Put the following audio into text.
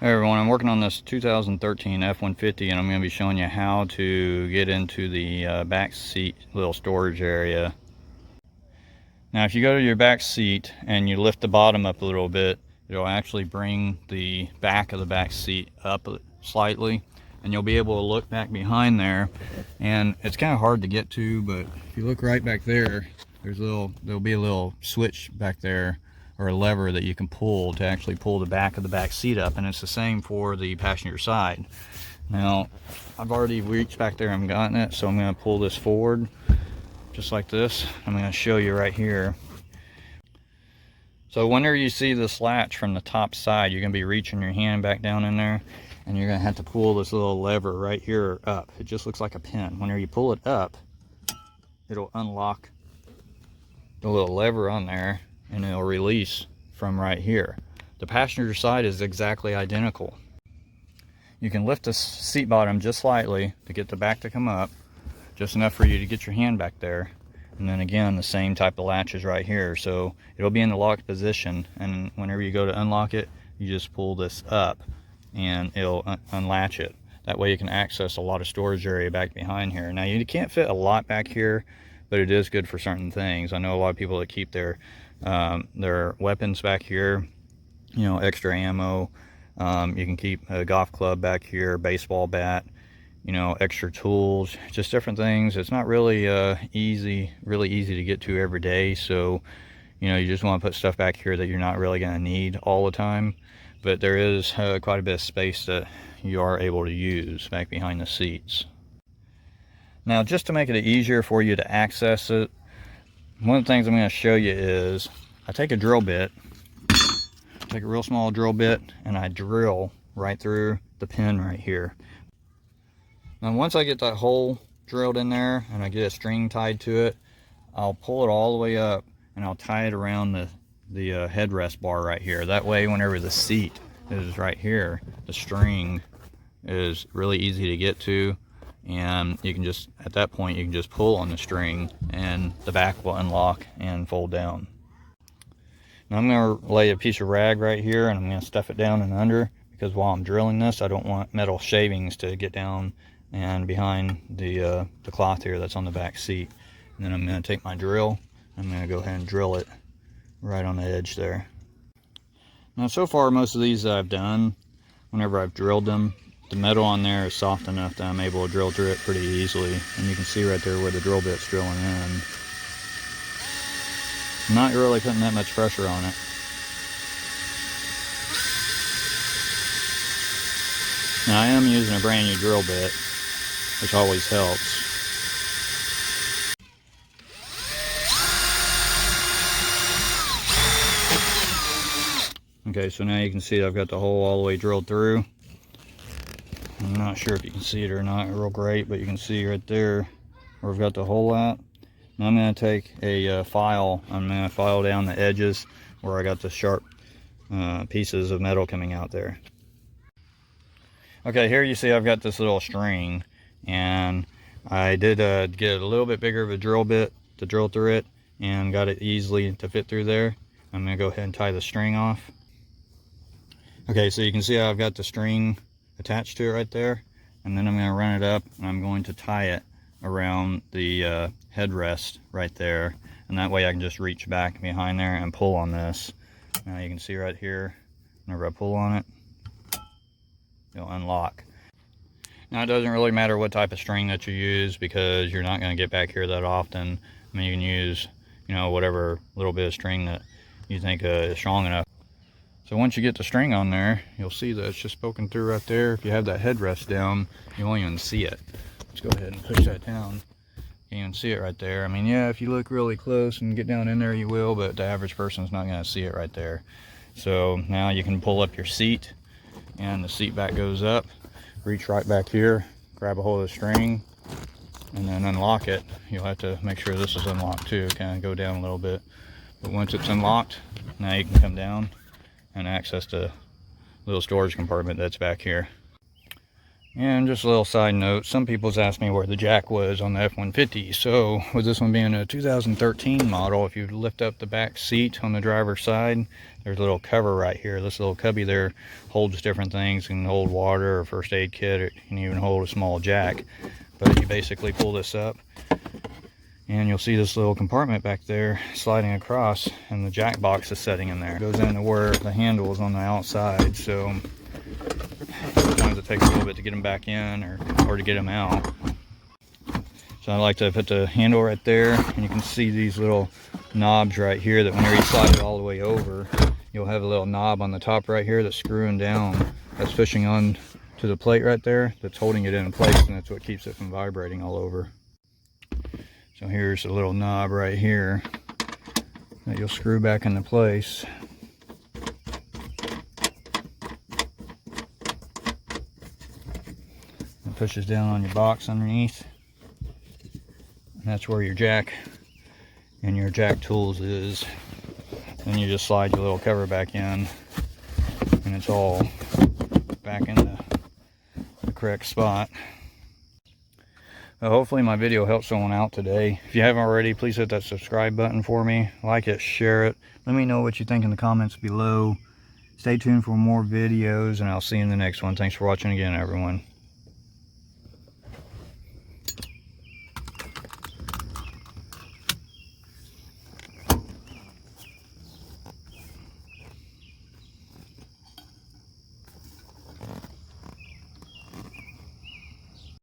Hey everyone, I'm working on this 2013 F-150 and I'm going to be showing you how to get into the back seat little storage area. Now if you go to your back seat and you lift the bottom up a little bit, it'll actually bring the back of the back seat up slightly and you'll be able to look back behind there, and it's kind of hard to get to, but if you look right back there, there'll be a little switch back there, or a lever that you can pull to actually pull the back of the back seat up, and it's the same for the passenger side. Now I've already reached back there and gotten it, so I'm going to pull this forward just like this. I'm going to show you right here. So whenever you see this latch from the top side, you're going to be reaching your hand back down in there, and you're going to have to pull this little lever right here up. It just looks like a pin. Whenever you pull it up, it'll unlock the little lever on there and it'll release from right here. The passenger side is exactly identical. You can lift the seat bottom just slightly to get the back to come up, just enough for you to get your hand back there, and then again the same type of latches right here. So it'll be in the locked position, and whenever you go to unlock it, you just pull this up and it'll unlatch it. That way you can access a lot of storage area back behind here. Now you can't fit a lot back here, but it is good for certain things. I know a lot of people that keep their weapons back here, you know, extra ammo. You can keep a golf club back here, baseball bat, you know, extra tools, just different things. It's not really easy to get to every day, so you know, you just want to put stuff back here that you're not really going to need all the time, but there is quite a bit of space that you are able to use back behind the seats. Now, just to make it easier for you to access it, one of the things I'm going to show you is I take a drill bit, take a real small drill bit, and I drill right through the pin right here. Now once I get that hole drilled in there and I get a string tied to it, I'll pull it all the way up and I'll tie it around the headrest bar right here. That way whenever the seat is right here, the string is really easy to get to, and you can just, at that point, you can just pull on the string and the back will unlock and fold down. Now I'm going to lay a piece of rag right here and I'm going to stuff it down and under, because while I'm drilling this, I don't want metal shavings to get down and behind the cloth here that's on the back seat. And then I'm going to take my drill, I'm going to go ahead and drill it right on the edge there. Now so far most of these that I've done, whenever I've drilled them, the metal on there is soft enough that I'm able to drill through it pretty easily. And you can see right there where the drill bit's drilling in. I'm not really putting that much pressure on it. Now I am using a brand new drill bit, which always helps. Okay, so now you can see I've got the hole all the way drilled through. I'm not sure if you can see it or not real great, but you can see right there where I've got the hole at. Now I'm going to take a file, I'm going to file down the edges where I got the sharp pieces of metal coming out there. Okay, here you see I've got this little string, and I did get a little bit bigger of a drill bit to drill through it and got it easily to fit through there. I'm going to go ahead and tie the string off. Okay, so you can see I've got the string attached to it right there, and then I'm going to run it up and I'm going to tie it around the headrest right there, and that way I can just reach back behind there and pull on this. Now you can see right here, whenever I pull on it, it'll unlock. Now it doesn't really matter what type of string that you use, because you're not going to get back here that often. I mean, you can use, you know, whatever little bit of string that you think is strong enough. So once you get the string on there, you'll see that it's just poking through right there. If you have that headrest down, you won't even see it. Let's go ahead and push that down. You can see it right there. I mean, yeah, if you look really close and get down in there, you will, but the average person's not going to see it right there. So now you can pull up your seat, and the seat back goes up. Reach right back here, grab a hold of the string, and then unlock it. You'll have to make sure this is unlocked too, kind of go down a little bit. But once it's unlocked, now you can come down and access the little storage compartment that's back here. And just a little side note, some people's asked me where the jack was on the F-150. So with this one being a 2013 model, if you lift up the back seat on the driver's side, there's a little cover right here. This little cubby there holds different things. It can hold water or first aid kit. It can even hold a small jack. But you basically pull this up and you'll see this little compartment back there sliding across, and the jack box is setting in there. It goes into where the handle is on the outside, so sometimes it takes a little bit to get them back in or to get them out. So I like to put the handle right there, and you can see these little knobs right here that whenever you slide it all the way over, you'll have a little knob on the top right here that's screwing down, that's pushing on to the plate right there, that's holding it in place, and that's what keeps it from vibrating all over. So here's a little knob right here that you'll screw back into place. It pushes down on your box underneath. And that's where your jack and your jack tools is. Then you just slide your little cover back in, and it's all back in the correct spot. Hopefully my video helped someone out today. If you haven't already, please hit that subscribe button for me. Like it, share it. Let me know what you think in the comments below. Stay tuned for more videos, and I'll see you in the next one. Thanks for watching again, everyone.